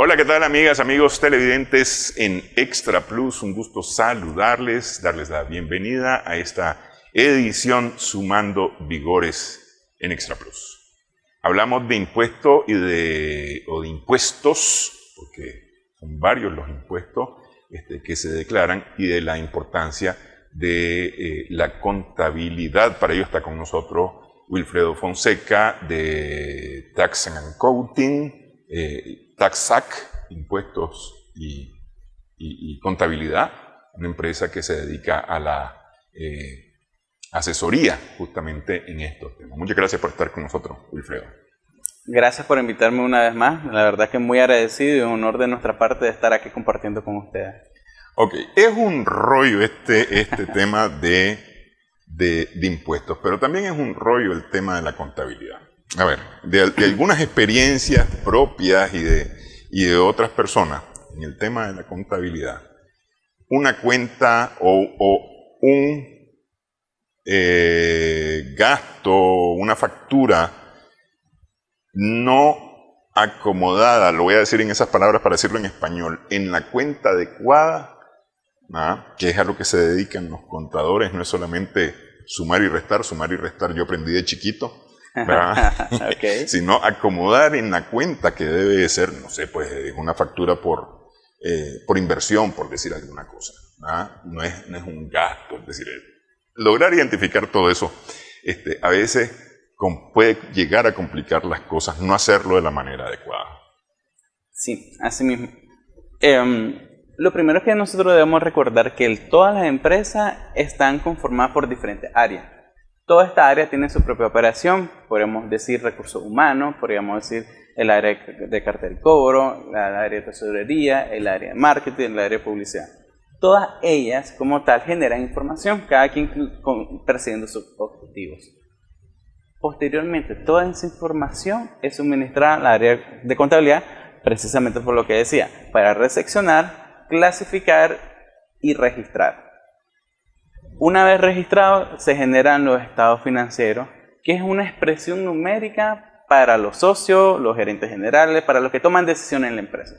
Hola, ¿qué tal amigas, amigos televidentes en Extra Plus? Un gusto saludarles, darles la bienvenida a esta edición Sumando Vigores en Extra Plus. Hablamos de impuestos de impuestos, porque son varios los impuestos que se declaran, y de la importancia de la contabilidad. Para ello está con nosotros Wilfredo Fonseca de Tax and Accounting, TaxAC, impuestos y contabilidad, una empresa que se dedica a la asesoría justamente en estos temas. Muchas gracias por estar con nosotros, Wilfredo. Gracias por invitarme una vez más. La verdad que muy agradecido y un honor de nuestra parte de estar aquí compartiendo con ustedes. Ok, es un rollo este tema de impuestos, pero también es un rollo el tema de la contabilidad. A ver, de algunas experiencias propias y de otras personas en el tema de la contabilidad, una cuenta o un gasto, una factura no acomodada, lo voy a decir en esas palabras para decirlo en español, en la cuenta adecuada, que es a lo que se dedican los contadores, no es solamente sumar y restar yo aprendí de chiquito, okay. Sino acomodar en la cuenta que debe ser, no sé, pues una factura por inversión, por decir alguna cosa, no es un gasto, es decir, lograr identificar todo eso, a veces puede llegar a complicar las cosas, no hacerlo de la manera adecuada. Sí, así mismo. Lo primero es que nosotros debemos recordar que todas las empresas están conformadas por diferentes áreas. Toda esta área tiene su propia operación, podríamos decir recursos humanos, podríamos decir el área de cartera y cobro, el área de tesorería, el área de marketing, el área de publicidad. Todas ellas como tal generan información, cada quien persiguiendo sus objetivos. Posteriormente, toda esa información es suministrada al área de contabilidad, precisamente por lo que decía, para reseccionar, clasificar y registrar. Una vez registrado, se generan los estados financieros, que es una expresión numérica para los socios, los gerentes generales, para los que toman decisiones en la empresa.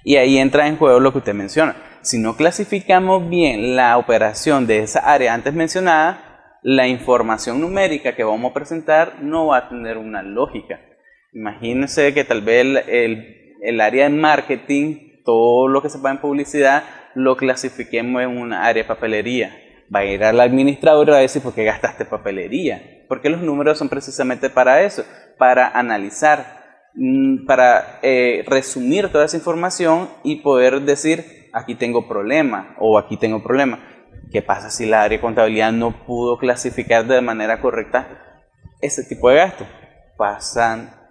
Y ahí entra en juego lo que usted menciona. Si no clasificamos bien la operación de esa área antes mencionada, la información numérica que vamos a presentar no va a tener una lógica. Imagínense que tal vez el área de marketing, todo lo que se paga en publicidad, lo clasifiquemos en una área de papelería. Va a ir al administrador y va a decir, ¿por qué gastaste papelería? Porque los números son precisamente para eso, para analizar, para resumir toda esa información y poder decir, aquí tengo problema o aquí tengo problema. ¿Qué pasa si la área de contabilidad no pudo clasificar de manera correcta ese tipo de gastos?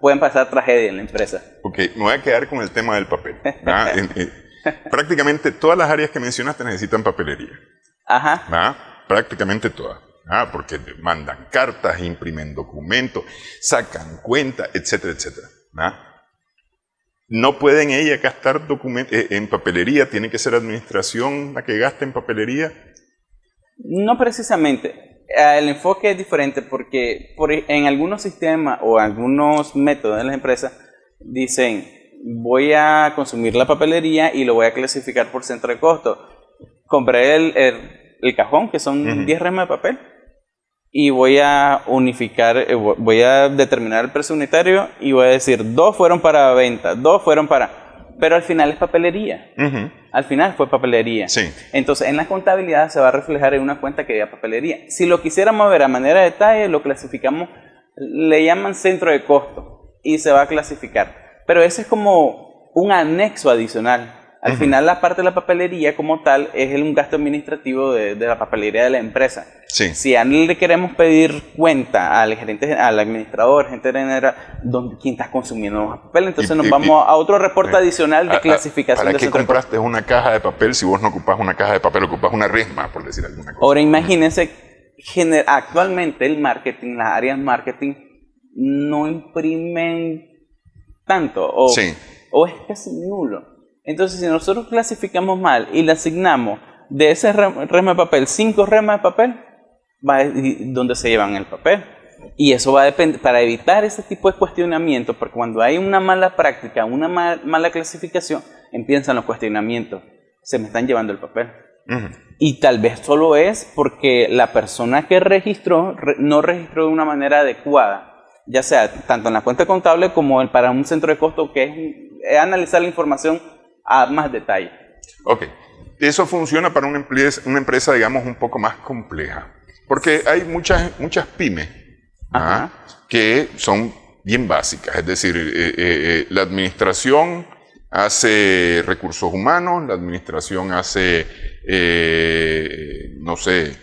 Pueden pasar tragedias en la empresa. Ok, me voy a quedar con el tema del papel. Prácticamente todas las áreas que mencionaste necesitan papelería. Ajá. Prácticamente todas. Porque mandan cartas, imprimen documentos, sacan cuentas, etcétera, etcétera. No pueden ellas gastar documentos en papelería, tiene que ser administración la que gaste en papelería. No precisamente. El enfoque es diferente porque en algunos sistemas o algunos métodos de las empresas dicen, voy a consumir la papelería y lo voy a clasificar por centro de costo. Compré el cajón, que son 10 remas de papel, y voy a unificar, voy a determinar el precio unitario y voy a decir, 2 fueron para venta, 2 fueron para... Pero al final es papelería. Al final fue papelería. Sí. Entonces, en la contabilidad se va a reflejar en una cuenta que diga papelería. Si lo quisiéramos ver a manera de detalle, lo clasificamos, le llaman centro de costo y se va a clasificar. Pero ese es como un anexo adicional. Al final, la parte de la papelería como tal es un gasto administrativo de la papelería de la empresa. Sí. Si a él le queremos pedir cuenta al gerente, al administrador, gente general, quién está consumiendo los papeles, entonces nos vamos a otro reporte adicional de clasificación. ¿Para qué compraste una caja de papel si vos no ocupás una caja de papel, ocupás una resma, por decir alguna cosa? Ahora imagínense, actualmente el marketing, las áreas marketing, no imprimen tanto o es casi nulo. Entonces, si nosotros clasificamos mal y le asignamos de ese resma de papel 5 resmas de papel, va a ir donde se llevan el papel. Y eso va a depender, para evitar ese tipo de cuestionamientos, porque cuando hay una mala práctica, una mala clasificación, empiezan los cuestionamientos. Se me están llevando el papel. Y tal vez solo es porque la persona que registró no registró de una manera adecuada, ya sea tanto en la cuenta contable como para un centro de costo, que es analizar la información a más detalle. Ok, eso funciona para una empresa, digamos, un poco más compleja, porque hay muchas pymes que son bien básicas, es decir, la administración hace recursos humanos, la administración hace, no sé,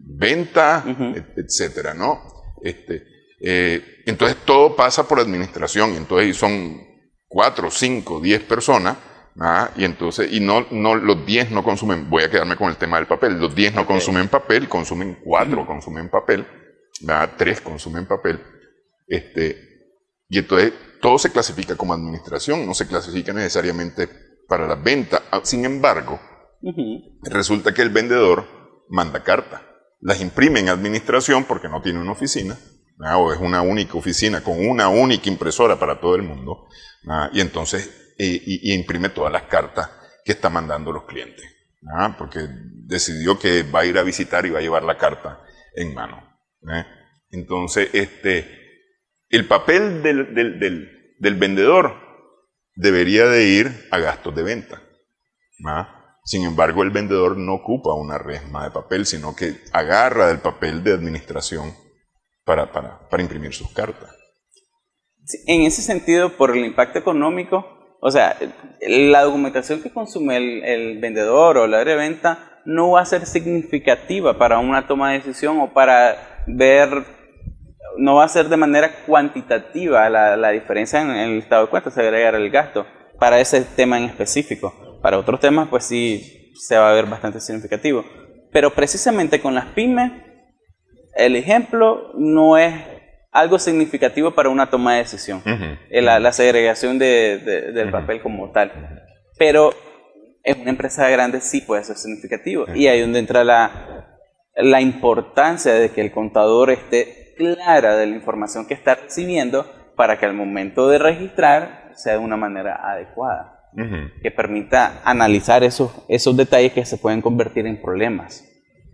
venta, etcétera, ¿no? Entonces todo pasa por administración, entonces son 4, 5, 10 personas, y entonces, los 10 no consumen, voy a quedarme con el tema del papel, los 10 no consumen papel, consumen 4, consumen papel, 3 consumen papel, y entonces todo se clasifica como administración, no se clasifica necesariamente para la venta. Sin embargo, resulta que el vendedor manda cartas, las imprime en administración porque no tiene una oficina, o es una única oficina con una única impresora para todo el mundo, y entonces y imprime todas las cartas que está mandando los clientes, porque decidió que va a ir a visitar y va a llevar la carta en mano. Entonces, el papel del vendedor debería de ir a gastos de venta. Sin embargo, el vendedor no ocupa una resma de papel, sino que agarra del papel de administración para imprimir sus cartas. Sí, en ese sentido, por el impacto económico, o sea, la documentación que consume el vendedor o el área de venta no va a ser significativa para una toma de decisión o para ver, no va a ser de manera cuantitativa la diferencia en el estado de cuenta, se agregar el gasto para ese tema en específico. Para otros temas, pues sí, se va a ver bastante significativo. Pero precisamente con las pymes, el ejemplo no es algo significativo para una toma de decisión, la segregación del papel como tal. Pero en una empresa grande sí puede ser significativo. Y ahí es donde entra la importancia de que el contador esté clara de la información que está recibiendo para que al momento de registrar sea de una manera adecuada, que permita analizar esos detalles que se pueden convertir en problemas.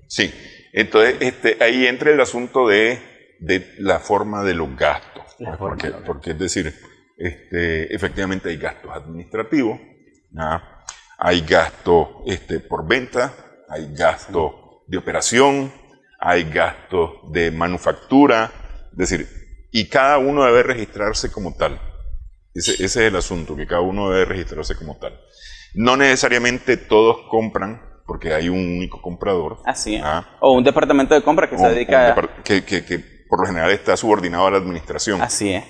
Sí, entonces ahí entra el asunto de la forma de los gastos, porque es decir, efectivamente hay gastos administrativos, hay gastos por venta, hay gastos de operación, hay gastos de manufactura, es decir, y cada uno debe registrarse como tal. Ese es el asunto, que cada uno debe registrarse como tal. No necesariamente todos compran, porque hay un único comprador. Así es. O un departamento de compra que se dedica a... Que por lo general está subordinado a la administración. Así es.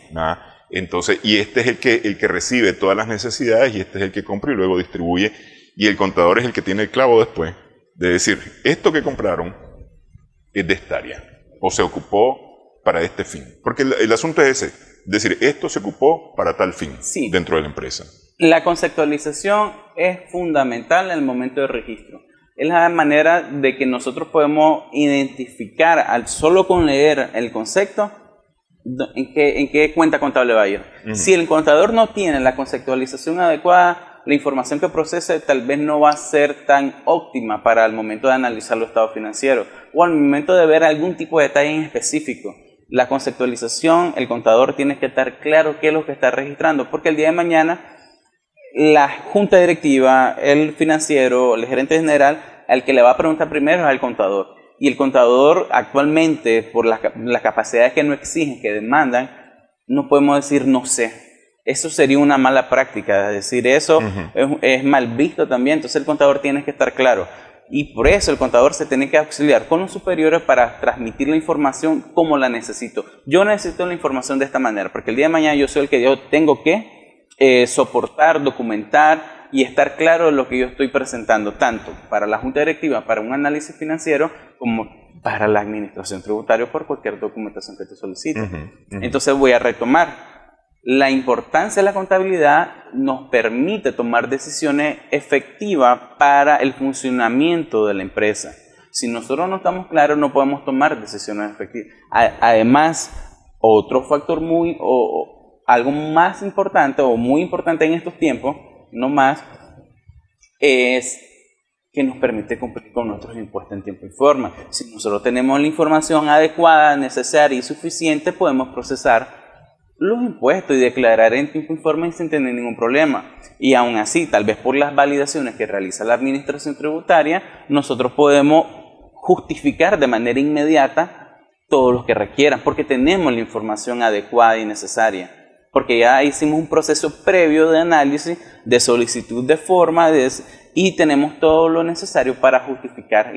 Entonces, y este es el que recibe todas las necesidades, y este es el que compra y luego distribuye, y el contador es el que tiene el clavo después de decir, esto que compraron es de esta área, o se ocupó para este fin. Porque el asunto es ese, es decir, esto se ocupó para tal fin dentro de la empresa. La conceptualización es fundamental en el momento de registro. Es la manera de que nosotros podemos identificar, al solo con leer el concepto, en qué cuenta contable va a ir. Si el contador no tiene la conceptualización adecuada, la información que procese tal vez no va a ser tan óptima para el momento de analizar los estados financieros o al momento de ver algún tipo de detalle en específico. La conceptualización, el contador tiene que estar claro qué es lo que está registrando, porque el día de mañana la junta directiva, el financiero, el gerente general, al que le va a preguntar primero es al contador. Y el contador actualmente, por las capacidades que no exigen, que demandan, no podemos decir no sé. Eso sería una mala práctica, es decir, eso es mal visto también. Entonces el contador tiene que estar claro. Y por eso el contador se tiene que auxiliar con los superiores para transmitir la información como la necesito. Yo necesito la información de esta manera, porque el día de mañana yo soy el que yo tengo que soportar, documentar y estar claro de lo que yo estoy presentando, tanto para la junta directiva, para un análisis financiero, como para la administración tributaria por cualquier documentación que te solicite. Entonces voy a retomar. La importancia de la contabilidad nos permite tomar decisiones efectivas para el funcionamiento de la empresa. O Si nosotros no estamos claros, no podemos tomar decisiones efectivas. Además, otro factor o algo más importante o muy importante en estos tiempos, no más, es que nos permite cumplir con nuestros impuestos en tiempo y forma. Si nosotros tenemos la información adecuada, necesaria y suficiente, podemos procesar los impuestos y declarar en tiempo y forma sin tener ningún problema. Y aún así, tal vez por las validaciones que realiza la administración tributaria, nosotros podemos justificar de manera inmediata todo lo que requieran, porque tenemos la información adecuada y necesaria. Porque ya hicimos un proceso previo de análisis, de solicitud de forma, y tenemos todo lo necesario para justificar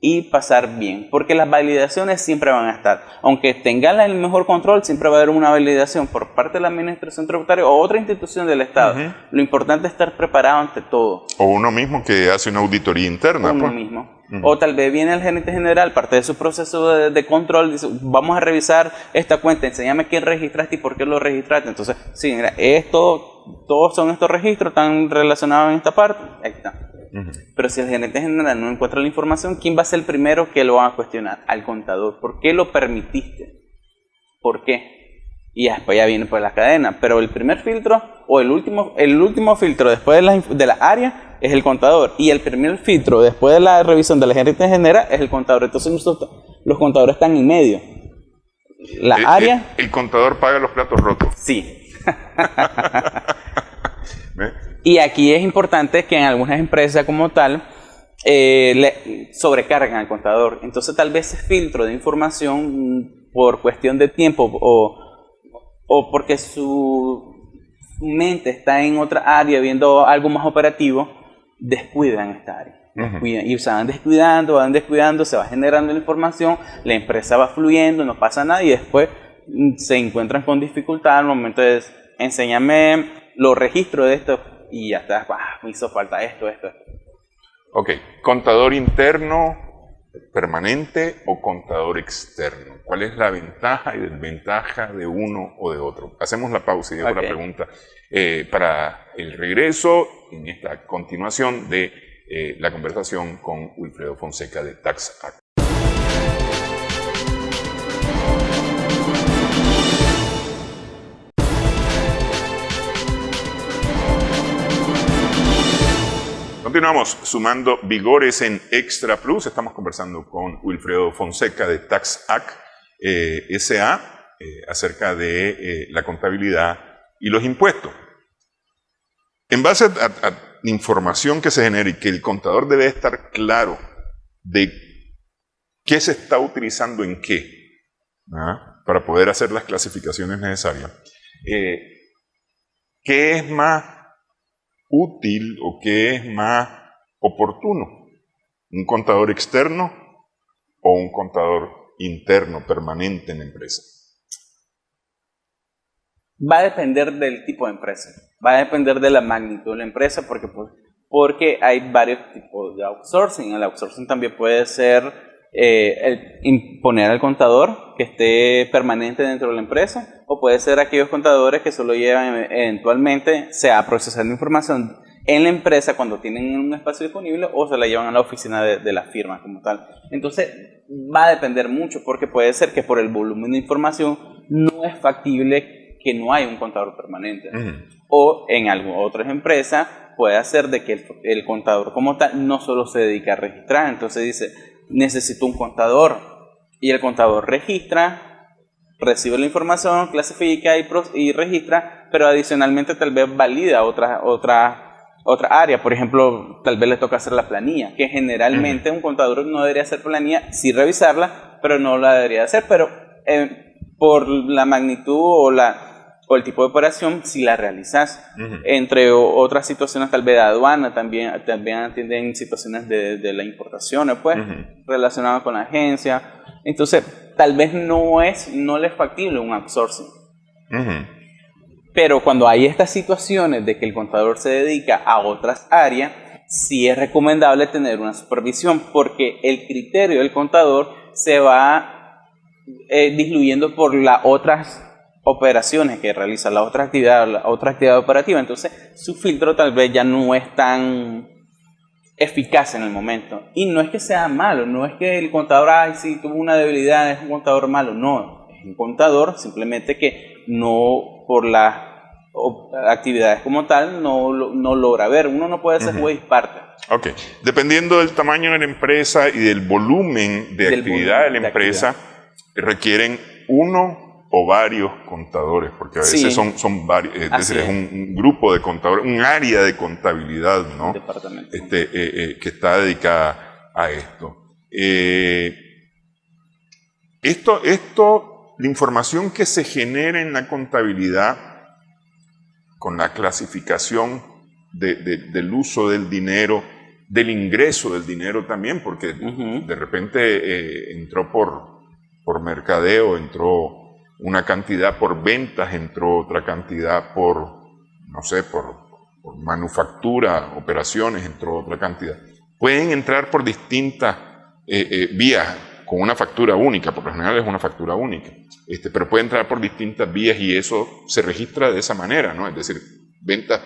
y pasar bien. Porque las validaciones siempre van a estar. Aunque tengan el mejor control, siempre va a haber una validación por parte de la administración tributaria o otra institución del Estado. Lo importante es estar preparado ante todo. O uno mismo que hace una auditoría interna. Uno mismo. O tal vez viene el gerente general, parte de su proceso de control, dice, vamos a revisar esta cuenta, enséñame quién registraste y por qué lo registraste. Entonces, sí, mira, todos son estos registros, están relacionados en esta parte, ahí está. Pero si el gerente general no encuentra la información, ¿quién va a ser el primero que lo va a cuestionar? Al contador. ¿Por qué lo permitiste? ¿Por qué? Y después ya viene por la cadena. Pero el primer filtro o el último filtro después de la área es el contador. Y el primer filtro después de la revisión de la gerente general es el contador. Entonces los contadores están en medio. El contador paga los platos rotos. Sí. Y aquí es importante que en algunas empresas como tal le sobrecargan al contador. Entonces tal vez ese filtro de información por cuestión de tiempo o porque su mente está en otra área viendo algo más operativo, descuidan esta área. Y se van descuidando, se va generando la información, la empresa va fluyendo, no pasa nada y después se encuentran con dificultad al momento de enséñame los registros de esto y ya está, me hizo falta esto. Ok, contador interno permanente o contador externo. ¿Cuál es la ventaja y desventaja de uno o de otro? Hacemos la pausa y dejo la pregunta para el regreso en esta continuación de la conversación con Wilfredo Fonseca de TaxAct. Continuamos sumando vigores en Extra Plus. Estamos conversando con Wilfredo Fonseca de TaxAct S.A. Acerca de la contabilidad y los impuestos. En base a información que se genera y que el contador debe estar claro de qué se está utilizando en qué, para poder hacer las clasificaciones necesarias, ¿qué es más útil o qué es más oportuno? ¿Un contador externo o un contador interno permanente en la empresa? Va a depender del tipo de empresa, va a depender de la magnitud de la empresa porque hay varios tipos de outsourcing. El outsourcing también puede ser imponer al contador que esté permanente dentro de la empresa, o puede ser aquellos contadores que solo llevan eventualmente, sea procesando información en la empresa cuando tienen un espacio disponible o se la llevan a la oficina de la firma como tal. Entonces va a depender mucho porque puede ser que por el volumen de información no es factible que no haya un contador permanente. O en otras empresas puede ser de que el contador como tal no solo se dedica a registrar, entonces dice necesito un contador y el contador registra, recibe la información, clasifica y registra, pero adicionalmente tal vez valida otra área. Por ejemplo, tal vez le toca hacer la planilla, que generalmente un contador no debería hacer planilla, sí revisarla, pero no la debería hacer, pero por la magnitud o el tipo de operación, si la realizas. Entre otras situaciones, tal vez de aduana, también atienden situaciones de la importación, pues, relacionadas con la agencia. Entonces, tal vez no le es factible un outsourcing. Pero cuando hay estas situaciones de que el contador se dedica a otras áreas, sí es recomendable tener una supervisión, porque el criterio del contador se va diluyendo por las otras operaciones que realiza, la otra actividad operativa. Entonces su filtro tal vez ya no es tan eficaz en el momento. Y no es que sea malo, no es que el contador, ay, sí, tuvo una debilidad, es un contador malo. No, es un contador simplemente que no, por las actividades como tal, no logra ver. Uno no puede ser juez y parte. Ok. Dependiendo del tamaño de la empresa y del volumen de actividad de la empresa, requieren uno o varios contadores, porque a veces son varios, es decir, es un grupo de contadores, un área de contabilidad, ¿no? Departamento. Que está dedicada a esto. La información que se genera en la contabilidad con la clasificación del uso del dinero, del ingreso del dinero también, porque de repente entró por mercadeo, entró una cantidad por ventas, entró otra cantidad por, no sé, por manufactura, operaciones, entró otra cantidad. Pueden entrar por distintas vías con una factura única, por lo general es una factura única, pero puede entrar por distintas vías y eso se registra de esa manera, ¿no? Es decir, ventas,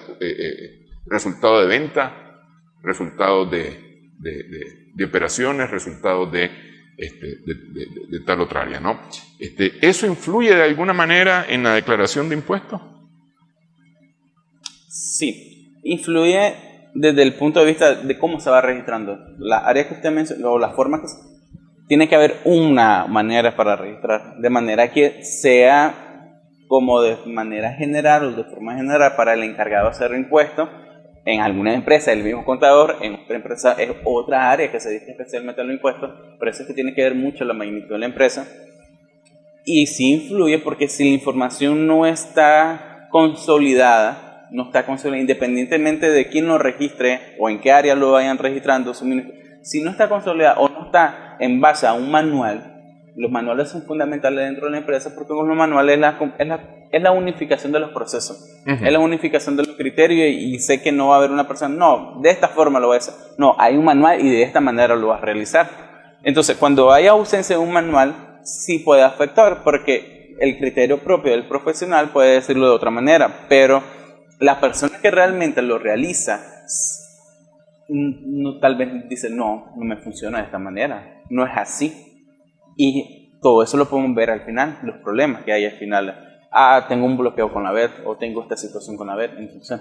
resultado de venta, resultados de operaciones, resultados de tal otra área, ¿no? ¿Eso influye de alguna manera en la declaración de impuestos? Sí, influye desde el punto de vista de cómo se va registrando. Las áreas que usted mencionó, o las formas que tiene que haber una manera para registrar, de manera que sea como de manera general o de forma general para el encargado de hacer impuestos. En alguna empresa el mismo contador, en otra empresa es otra área que se dedica especialmente a los impuestos, por eso es que tiene que ver mucho la magnitud de la empresa. Y sí influye porque si la información no está consolidada, independientemente de quién lo registre o en qué área lo vayan registrando, si no está consolidada o no está en base a un manual, los manuales son fundamentales dentro de la empresa porque con los manuales es la unificación de los procesos, es la unificación de los criterios y sé que no va a haber una persona, no, de esta forma lo voy a hacer, no, hay un manual y de esta manera lo vas a realizar. Entonces, cuando hay ausencia de un manual, sí puede afectar porque el criterio propio del profesional puede decirlo de otra manera, pero la persona que realmente lo realiza, tal vez dice, no me funciona de esta manera, no es así. Y todo eso lo podemos ver al final, los problemas que hay al final. Tengo un bloqueo con la BED o tengo esta situación con la BED. Entonces,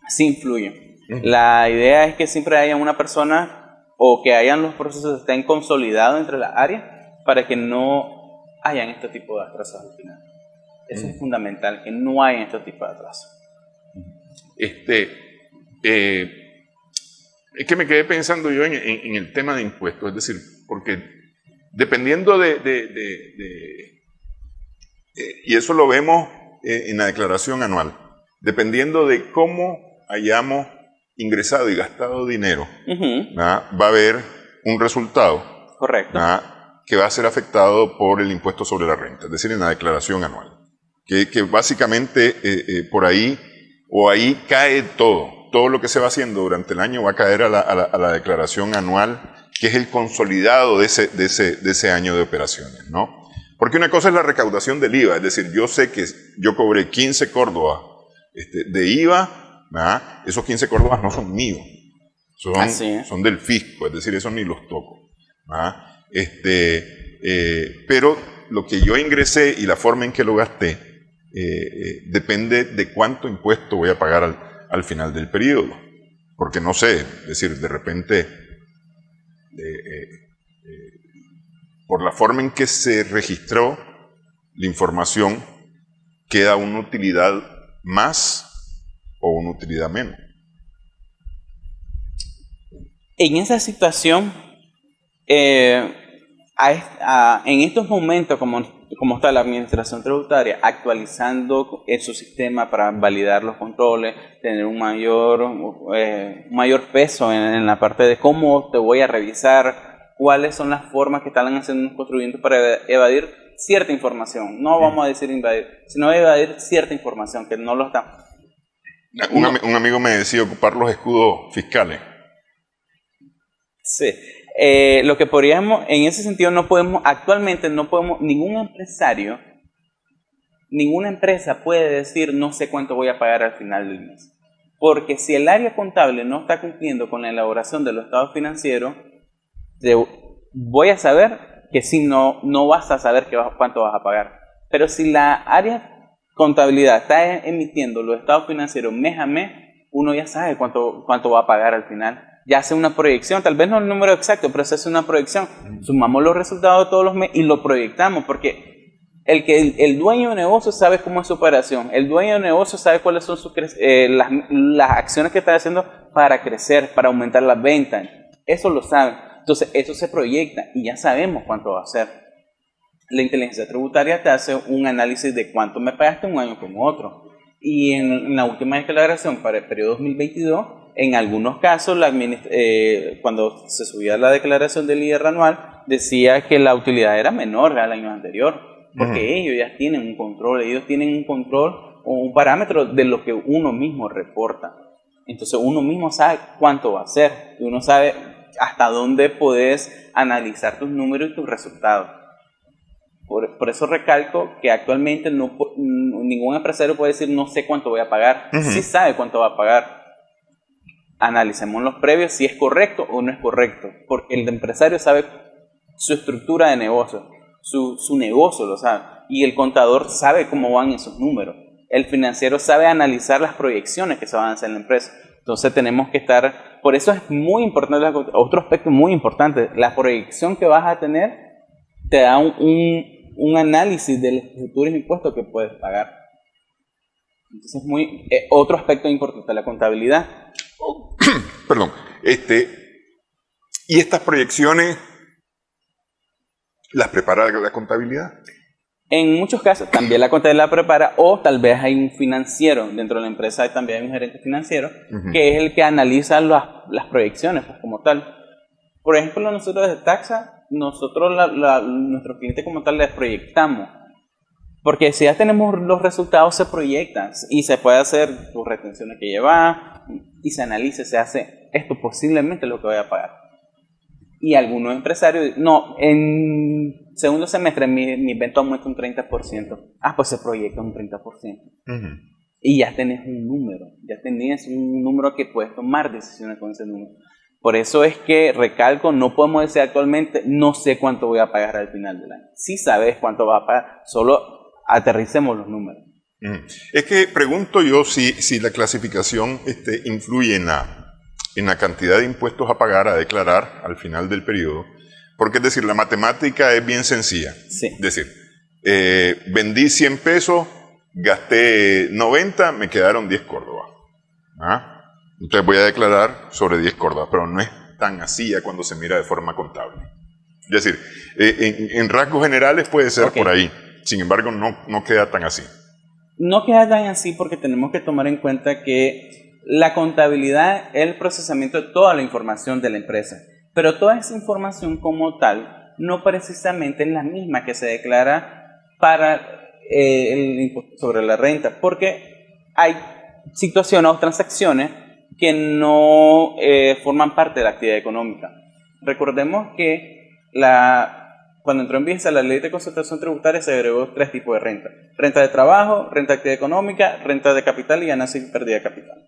sí influye. La idea es que siempre haya una persona o que hayan los procesos estén consolidados entre las áreas para que no hayan este tipo de atrasos al final. Eso es fundamental, que no haya este tipo de atrasos. Es que me quedé pensando yo en el tema de impuestos, es decir, porque dependiendo y eso lo vemos en la declaración anual, dependiendo de cómo hayamos ingresado y gastado dinero, va a haber un resultado. Correcto. Que va a ser afectado por el impuesto sobre la renta, es decir, en la declaración anual. Que básicamente por ahí o ahí cae todo lo que se va haciendo durante el año va a caer a la declaración anual, que es el consolidado de ese año de operaciones, ¿no? Porque una cosa es la recaudación del IVA, es decir, yo sé que yo cobré 15 córdobas de IVA, ¿verdad? Esos 15 córdobas no son míos, son del fisco, es decir, esos ni los toco, ¿verdad? Pero lo que yo ingresé y la forma en que lo gasté depende de cuánto impuesto voy a pagar al final del periodo, porque no sé, es decir, de repente por la forma en que se registró la información, queda una utilidad más o una utilidad menos. En esa situación, en estos momentos, como está la administración tributaria, actualizando su sistema para validar los controles, tener un mayor peso en la parte de cómo te voy a revisar, cuáles son las formas que están haciendo los contribuyentes para evadir cierta información. No vamos a decir invadir, sino evadir cierta información que no lo está. Un amigo me decía ocupar los escudos fiscales. Sí. Lo que podríamos, en ese sentido, actualmente no podemos, ninguna empresa puede decir no sé cuánto voy a pagar al final del mes. Porque si el área contable no está cumpliendo con la elaboración de los estados financieros, voy a saber que si no vas a saber cuánto vas a pagar. Pero si la área contabilidad está emitiendo los estados financieros mes a mes, uno ya sabe cuánto va a pagar al final. Ya hace una proyección, tal vez no el número exacto, pero se hace una proyección. Sumamos los resultados de todos los meses y lo proyectamos, porque el dueño de negocio sabe cómo es su operación. El dueño de negocio sabe cuáles son las acciones que está haciendo para crecer, para aumentar las ventas. Eso lo sabe. Entonces, eso se proyecta y ya sabemos cuánto va a ser. La inteligencia tributaria te hace un análisis de cuánto me pagaste un año con otro. Y en la última declaración para el periodo 2022, en algunos casos, cuando se subía la declaración del IR anual, decía que la utilidad era menor al año anterior, porque ellos ya tienen un control o un parámetro de lo que uno mismo reporta. Entonces uno mismo sabe cuánto va a ser y uno sabe hasta dónde puedes analizar tus números y tus resultados. Por eso recalco que actualmente ningún empresario puede decir no sé cuánto voy a pagar. Sí sabe cuánto va a pagar. Analicemos los previos si es correcto o no es correcto, porque el empresario sabe su estructura de negocio, su negocio lo sabe, y el contador sabe cómo van esos números. El financiero sabe analizar las proyecciones que se van a hacer en la empresa. Entonces tenemos que estar, por eso es muy importante, otro aspecto muy importante, la proyección que vas a tener te da un análisis de los futuros impuestos que puedes pagar. Entonces otro aspecto importante de la contabilidad. Perdón. ¿Y estas proyecciones las prepara la contabilidad? En muchos casos también la contabilidad la prepara, o tal vez hay un financiero dentro de la empresa, también hay un gerente financiero que es el que analiza las proyecciones pues, como tal. Por ejemplo, nosotros desde Taxa, nuestros clientes como tal les proyectamos. Porque si ya tenemos los resultados, se proyectan y se puede hacer tus retenciones que lleva y se analiza, se hace esto posiblemente lo que voy a pagar. Y algunos empresarios, no, en segundo semestre mi venta aumenta un 30%. Pues se proyecta un 30%. Y ya tenés un número que puedes tomar decisiones con ese número. Por eso es que, recalco, no podemos decir actualmente, no sé cuánto voy a pagar al final del año. Sí sabes cuánto vas a pagar, solo aterricemos los números. Es que pregunto yo si la clasificación influye en la cantidad de impuestos a pagar, a declarar al final del periodo, porque es decir, la matemática es bien sencilla. Sí. Es decir, vendí 100 pesos, gasté 90, me quedaron 10 córdobas. Entonces voy a declarar sobre 10 córdobas, pero no es tan así ya cuando se mira de forma contable. Es decir, en rasgos generales puede ser por ahí. Sin embargo, no queda tan así. No queda tan así porque tenemos que tomar en cuenta que la contabilidad es el procesamiento de toda la información de la empresa. Pero toda esa información como tal no precisamente es la misma que se declara para el impuesto sobre la renta. Porque hay situaciones o transacciones que no forman parte de la actividad económica. Recordemos que cuando entró en vigencia la ley de concentración tributaria se agregó 3 tipos de renta. Renta de trabajo, renta de actividad económica, renta de capital y ganancia y pérdida de capital.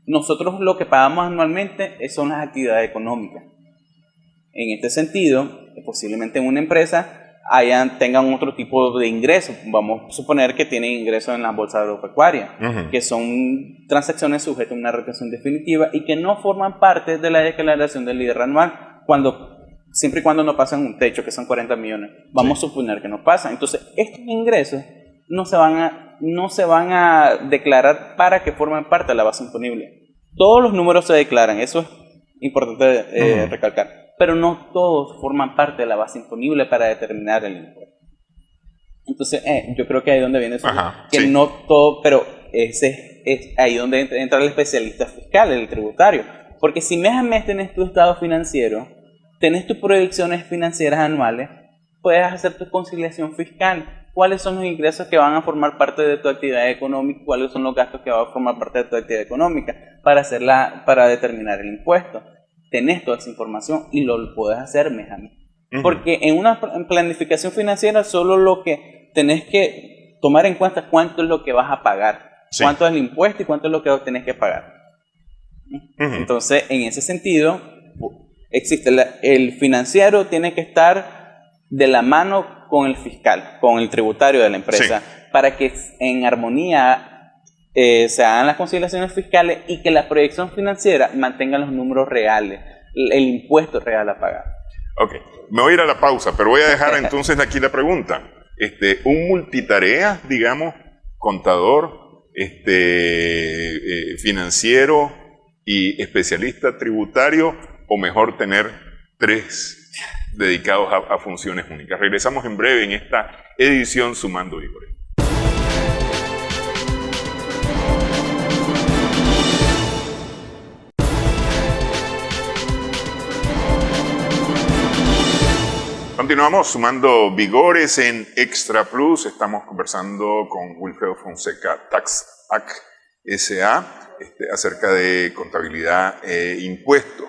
Nosotros lo que pagamos anualmente son las actividades económicas. En este sentido, posiblemente en una empresa tengan otro tipo de ingresos. Vamos a suponer que tienen ingresos en la bolsa agropecuaria, que son transacciones sujetas a una retención definitiva y que no forman parte de la declaración del IR anual siempre y cuando no pasan un techo, que son 40 millones. Vamos a suponer que no pasan. Entonces, estos ingresos no se van a declarar para que formen parte de la base imponible. Todos los números se declaran, eso es importante recalcar, pero no todos forman parte de la base imponible para determinar el impuesto. Entonces, yo creo que ahí es donde viene eso, no todo, pero es ahí donde entra el especialista fiscal, el tributario. Porque si mes a mes tenés tu estado financiero, tenés tus proyecciones financieras anuales, puedes hacer tu conciliación fiscal. ¿Cuáles son los ingresos que van a formar parte de tu actividad económica? ¿Cuáles son los gastos que van a formar parte de tu actividad económica? Para determinar el impuesto. Tenés toda esa información y lo puedes hacer mes a mes. Porque en una planificación financiera solo lo que tenés que tomar en cuenta cuánto es lo que vas a pagar. Sí. cuánto es el impuesto y cuánto es lo que tenés que pagar. Entonces, en ese sentido, existe el financiero tiene que estar de la mano con el fiscal, con el tributario de la empresa, para que en armonía se hagan las conciliaciones fiscales y que la proyección financiera mantenga los números reales, el impuesto real a pagar. Ok, me voy a ir a la pausa, pero voy a dejar entonces aquí la pregunta. Un multitarea, digamos, contador, financiero y especialista tributario, o mejor tener 3 dedicados a funciones únicas. Regresamos en breve en esta edición Sumando Vigores. Continuamos sumando vigores en Extra Plus. Estamos conversando con Wilfredo Fonseca, Tax AC S.A., acerca de contabilidad e impuestos.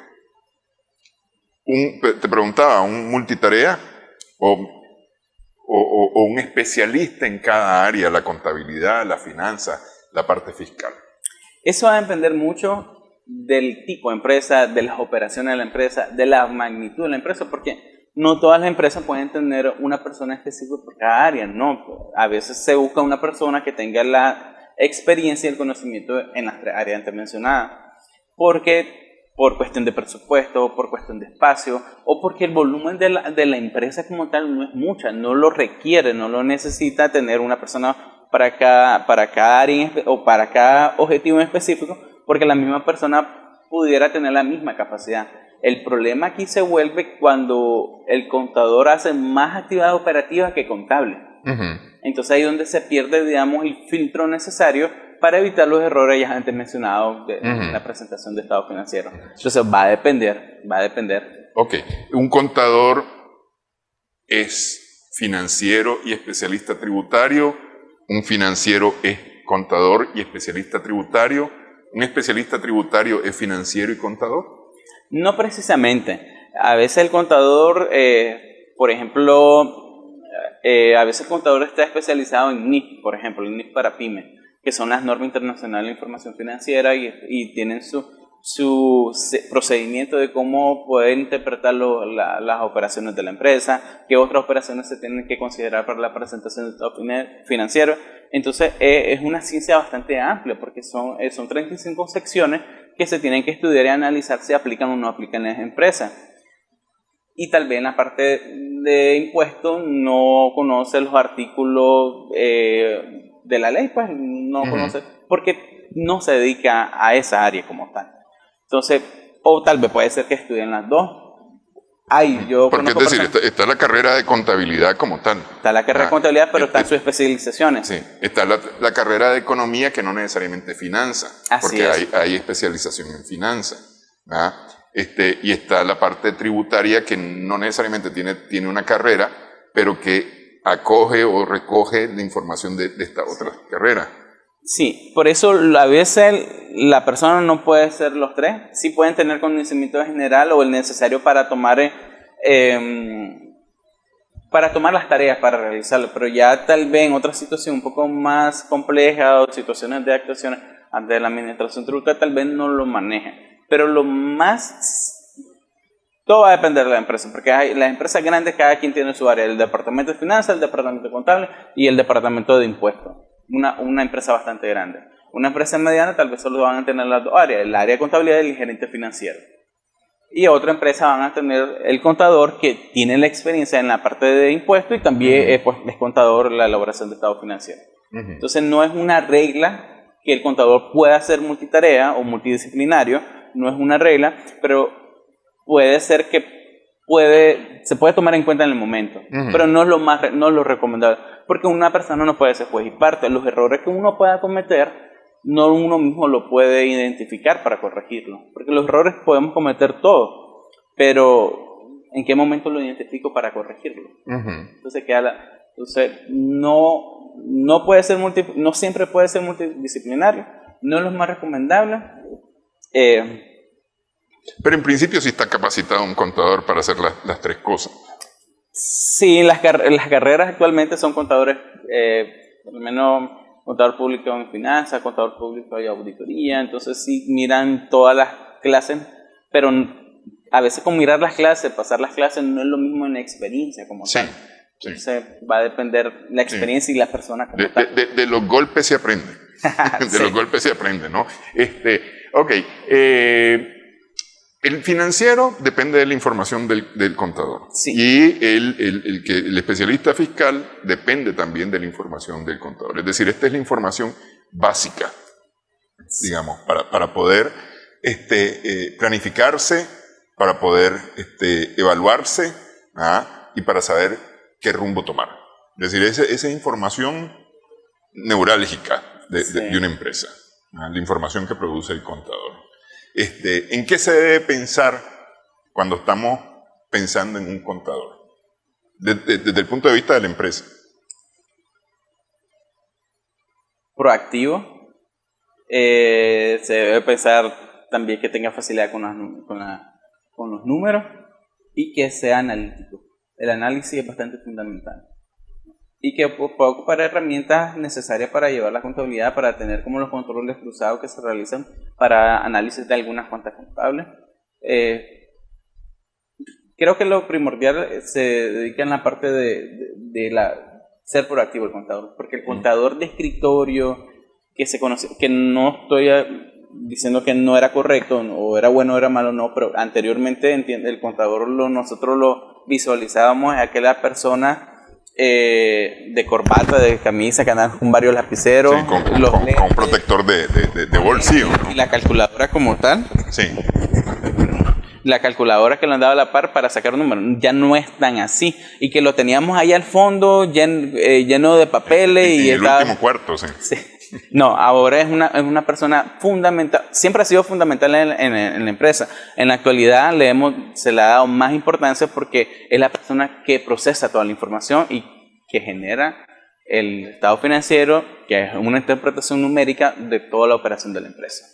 Te preguntaba, ¿un multitarea o un especialista en cada área, la contabilidad, la finanza, la parte fiscal? Eso va a depender mucho del tipo de empresa, de las operaciones de la empresa, de la magnitud de la empresa, porque no todas las empresas pueden tener una persona específica por cada área, no. A veces se busca una persona que tenga la experiencia y el conocimiento en las 3 áreas antes mencionadas, porque por cuestión de presupuesto, por cuestión de espacio, o porque el volumen de la empresa como tal no es mucha, no lo requiere, no lo necesita tener una persona para cada área o para cada objetivo en específico, porque la misma persona pudiera tener la misma capacidad. El problema aquí se vuelve cuando el contador hace más actividad operativa que contable. Entonces ahí es donde se pierde, digamos, el filtro necesario para evitar los errores ya antes mencionados en la presentación de estado financiero. Entonces va a depender. Ok, un contador es financiero y especialista tributario, un financiero es contador y especialista tributario, un especialista tributario es financiero y contador. No precisamente. A veces el contador, por ejemplo, a veces el contador está especializado en NIF, por ejemplo, el NIF para pymes, que son las normas internacionales de información financiera y tienen su procedimiento de cómo poder interpretar las operaciones de la empresa, qué otras operaciones se tienen que considerar para la presentación del estado financiero. Entonces es una ciencia bastante amplia porque son 35 secciones que se tienen que estudiar y analizar si aplican o no aplican en las empresas. Y tal vez en la parte de impuestos no conoce los artículos de la ley, pues no conoce, porque no se dedica a esa área como tal. Entonces, o tal vez puede ser que estudien las dos. Porque es decir, está la carrera de contabilidad como tal. Está la carrera de contabilidad, pero están sus especializaciones. Sí, está la carrera de economía, que no necesariamente finanza, porque hay especialización en finanza. Y está la parte tributaria, que no necesariamente tiene una carrera, pero que acoge o recoge la información de esta otra carrera. Sí, por eso a veces la persona no puede ser los 3. Sí pueden tener conocimiento general o el necesario para tomar las tareas, para realizarlo, pero ya tal vez en otra situación un poco más compleja o situaciones de actuaciones ante la administración tributaria tal vez no lo manejen. Pero todo va a depender de la empresa, porque las empresas grandes cada quien tiene su área, el departamento de finanzas, el departamento contable y el departamento de impuestos. Una empresa bastante grande. Una empresa mediana tal vez solo van a tener las 2 áreas, el área de contabilidad y el gerente financiero. Y otra empresa van a tener el contador que tiene la experiencia en la parte de impuestos y también es contador la elaboración de estado financiero. Entonces no es una regla que el contador pueda ser multitarea o multidisciplinario, no es una regla, pero puede ser que se puede tomar en cuenta en el momento, pero no es lo recomendable, porque una persona no puede ser juez y parte. Los errores que uno pueda cometer, no uno mismo lo puede identificar para corregirlo, porque los errores podemos cometer todos, pero ¿en qué momento lo identifico para corregirlo? Entonces no puede ser no siempre puede ser multidisciplinario, no es lo más recomendable. Pero en principio sí está capacitado un contador para hacer las 3 cosas. Sí, las carreras actualmente son contadores, por lo menos contador público en finanzas, contador público y auditoría, entonces sí miran todas las clases, pero a veces con mirar las clases, pasar las clases no es lo mismo en la experiencia como tal. Entonces va a depender la experiencia y la persona como tal. De los golpes se aprende. De los golpes se aprende, ¿no? Ok. El financiero depende de la información del contador. Sí. Y el especialista fiscal depende también de la información del contador. Es decir, esta es la información básica, digamos, para poder planificarse, para poder evaluarse, y para saber qué rumbo tomar. Es decir, esa información neurálgica de una empresa, la información que produce el contador. ¿En qué se debe pensar cuando estamos pensando en un contador? Desde el punto de vista de la empresa. Proactivo. Se debe pensar también que tenga facilidad con los números y que sea analítico. El análisis es bastante fundamental. Y que pueda ocupar herramientas necesarias para llevar la contabilidad, para tener como los controles cruzados que se realizan para análisis de algunas cuentas contables. Creo que lo primordial se dedica en la parte de ser proactivo el contador, porque el contador de escritorio que se conoce, que no estoy diciendo que no era correcto o era bueno o era malo, no, pero anteriormente el contador nosotros lo visualizábamos a aquella persona de corbata, de camisa, que andan con varios lapiceros, sí, con protector de bolsillo. Y la calculadora como tal. Sí. La calculadora que lo andaba a la par para sacar un número. Ya no es tan así. Y que lo teníamos ahí al fondo, lleno de papeles. Y el estaba, último cuarto, sí. Sí. No, ahora es una persona fundamental, siempre ha sido fundamental en la empresa. En la actualidad se le ha dado más importancia porque es la persona que procesa toda la información y que genera el estado financiero, que es una interpretación numérica de toda la operación de la empresa.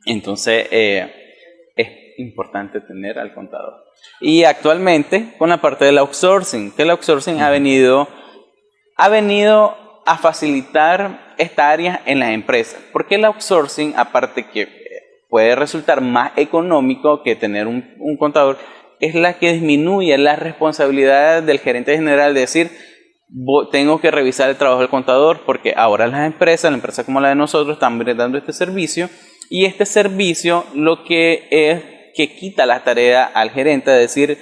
Entonces, es importante tener al contador. Y actualmente, con la parte del outsourcing, que el outsourcing ha venido a facilitar esta área en las empresas. Porque el outsourcing, aparte que puede resultar más económico que tener un contador, es la que disminuye las responsabilidades del gerente general de decir, tengo que revisar el trabajo del contador, porque ahora la empresa como la de nosotros, están brindando este servicio, y este servicio lo que es que quita la tarea al gerente de decir,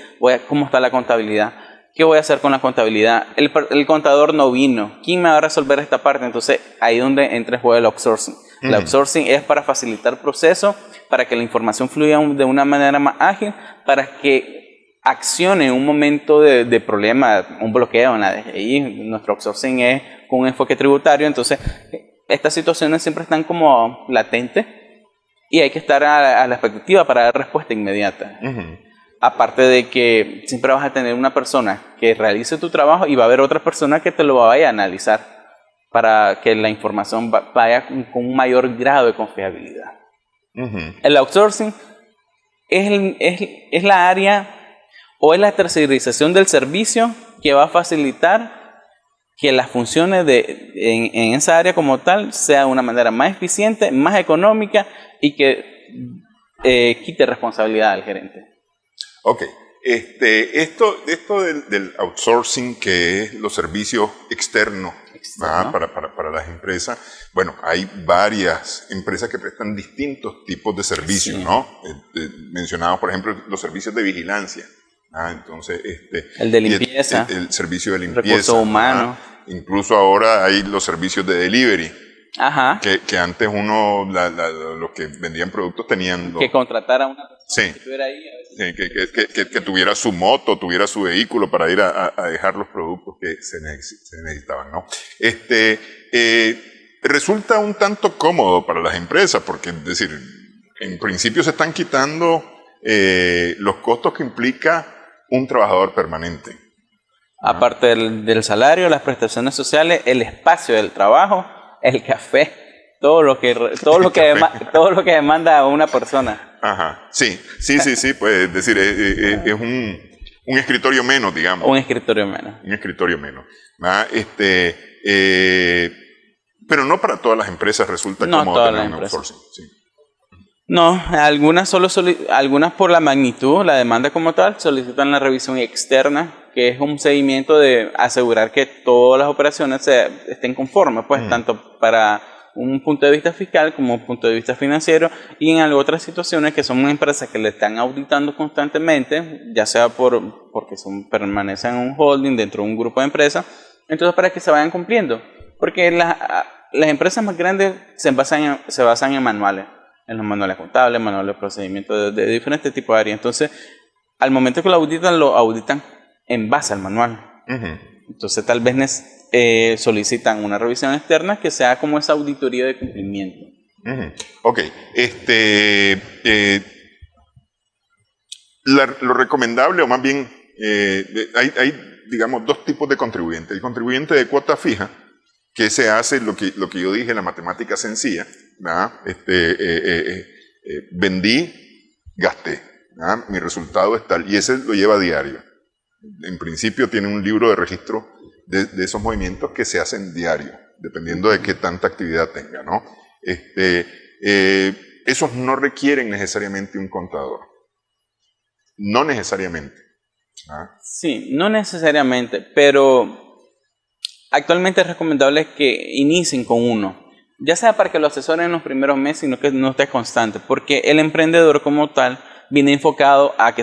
¿cómo está la contabilidad? ¿Qué voy a hacer con la contabilidad? El contador no vino. ¿Quién me va a resolver esta parte? Entonces, ahí es donde entra el juego del outsourcing. El outsourcing es para facilitar el proceso, para que la información fluya de una manera más ágil, para que accione en un momento de problema, un bloqueo en la DGI. Nuestro outsourcing es con un enfoque tributario. Entonces, estas situaciones siempre están como latentes y hay que estar a la expectativa para dar respuesta inmediata. Aparte de que siempre vas a tener una persona que realice tu trabajo y va a haber otra persona que te lo vaya a analizar para que la información vaya con un mayor grado de confiabilidad. El outsourcing es la área o es la tercerización del servicio que va a facilitar que las funciones en esa área como tal sea de una manera más eficiente, más económica y que quite responsabilidad al gerente. Ok, esto del outsourcing, que es los servicios externos para las empresas, bueno, hay varias empresas que prestan distintos tipos de servicios, sí, ¿no? Mencionamos, por ejemplo, los servicios de vigilancia, entonces el de limpieza, el servicio de limpieza, recursos humanos, incluso ahora hay los servicios de delivery. Ajá. Que antes los que vendían productos tenían... Que contratara a una persona, sí, que estuviera ahí. Que tuviera su moto, tuviera su vehículo para ir a dejar los productos que se necesitaban, ¿no? Resulta un tanto cómodo para las empresas porque, es decir, en principio se están quitando los costos que implica un trabajador permanente. Aparte del salario, las prestaciones sociales, el espacio del trabajo, el café, todo lo que demanda a una persona. Ajá, sí, pues es decir, es un escritorio menos, digamos. Un escritorio menos. Un escritorio menos. Pero no para todas las empresas resulta No cómodo todas tener las un empresas. outsourcing. Sí. No, algunas por la magnitud, la demanda como tal, solicitan la revisión externa, que es un seguimiento de asegurar que todas las operaciones estén conformes, pues tanto para un punto de vista fiscal como un punto de vista financiero, y en otras situaciones que son empresas que le están auditando constantemente, ya sea porque permanecen en un holding dentro de un grupo de empresas, entonces para que se vayan cumpliendo, porque las empresas más grandes se basan en manuales, en los manuales contables, manuales de procedimiento de diferentes tipos de áreas. Entonces, al momento que lo auditan en base al manual. Entonces, tal vez solicitan una revisión externa que sea como esa auditoría de cumplimiento. Ok. Lo recomendable, o más bien, hay, digamos, dos tipos de contribuyentes. El contribuyente de cuota fija, que se hace lo que yo dije, la matemática sencilla, ¿verdad? Vendí, gasté, ¿verdad? Mi resultado es tal, y ese lo lleva a diario. En principio tiene un libro de registro de esos movimientos que se hacen diario, dependiendo de qué tanta actividad tenga, ¿no? Esos no requieren necesariamente un contador. No necesariamente. ¿Ah? Sí, no necesariamente, pero actualmente es recomendable que inicien con uno, ya sea para que lo asesoren en los primeros meses, sino que no esté constante, porque el emprendedor como tal viene enfocado a que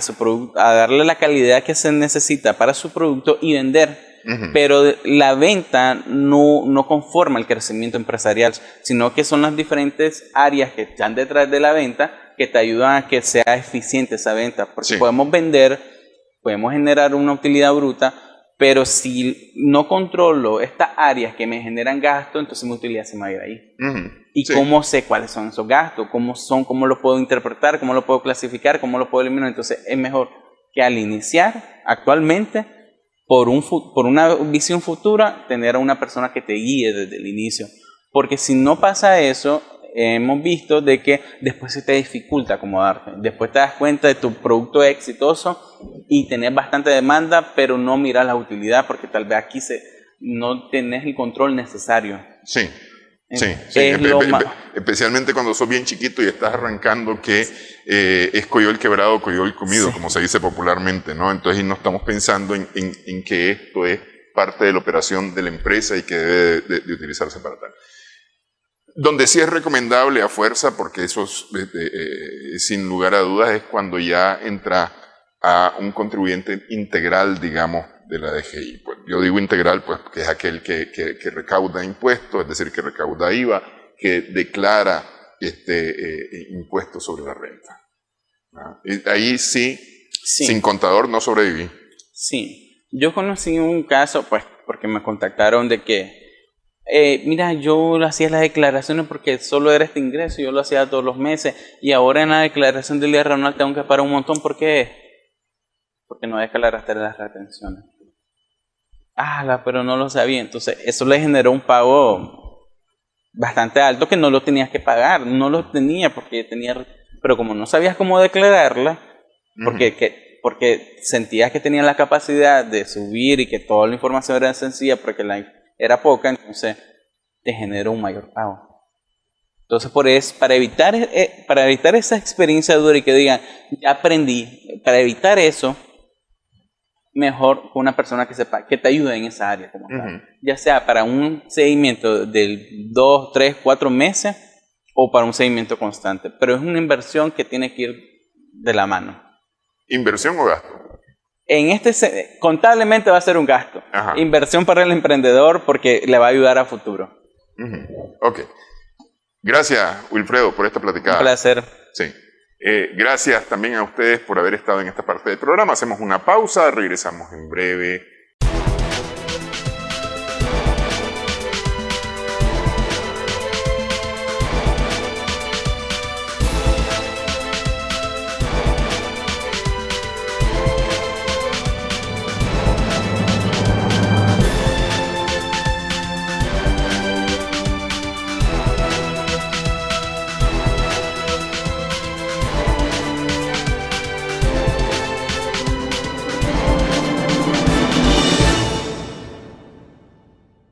a darle la calidad que se necesita para su producto y vender. Pero la venta no conforma el crecimiento empresarial, sino que son las diferentes áreas que están detrás de la venta que te ayudan a que sea eficiente esa venta, porque podemos vender, podemos generar una utilidad bruta, pero si no controlo estas áreas que me generan gasto, entonces mi utilidad se me va a ir ahí. ¿Y cómo sé cuáles son esos gastos? ¿Cómo lo puedo interpretar? ¿Cómo lo puedo clasificar? ¿Cómo lo puedo eliminar? Entonces es mejor que al iniciar actualmente, por una visión futura, tener a una persona que te guíe desde el inicio. Porque si no pasa eso, hemos visto de que después se te dificulta acomodarte. Después te das cuenta de tu producto exitoso y tenés bastante demanda, pero no miras la utilidad porque tal vez aquí no tenés el control necesario. Sí. Especialmente cuando sos bien chiquito y estás arrancando, que es coyol quebrado, coyol comido, como se dice popularmente, ¿no? Entonces no estamos pensando en que esto es parte de la operación de la empresa y que debe de utilizarse para tal. Donde sí es recomendable a fuerza, porque eso sin lugar a dudas es cuando ya entra a un contribuyente integral, digamos, de la DGI. Pues yo digo integral, pues, que es aquel que recauda impuestos, es decir, que recauda IVA, que declara impuestos sobre la renta. ¿Ah? Ahí sí, sin contador no sobreviví. Sí, yo conocí un caso, pues, porque me contactaron de que mira, yo hacía las declaraciones porque solo era este ingreso, yo lo hacía todos los meses, y ahora en la declaración del IRS anual tengo que pagar un montón. ¿Por qué? Porque no declaraste las retenciones. Pero no lo sabía. Entonces eso le generó un pago bastante alto que no lo tenías que pagar. No lo tenía porque tenía, pero como no sabías cómo declararla, porque sentías que tenías la capacidad de subir y que toda la información era sencilla porque era poca, entonces te generó un mayor pago. Entonces, para evitar esa experiencia dura y que digan, ya aprendí, para evitar eso, mejor con una persona que sepa, que te ayude en esa área, como tal. Ya sea para un seguimiento de 2, 3, 4 meses o para un seguimiento constante. Pero es una inversión que tiene que ir de la mano. ¿Inversión o gasto? Contablemente va a ser un gasto. Inversión para el emprendedor porque le va a ayudar a futuro. Ok. Gracias, Wilfredo, por esta platicada. Un placer. Sí. Gracias también a ustedes por haber estado en esta parte del programa. Hacemos una pausa, regresamos en breve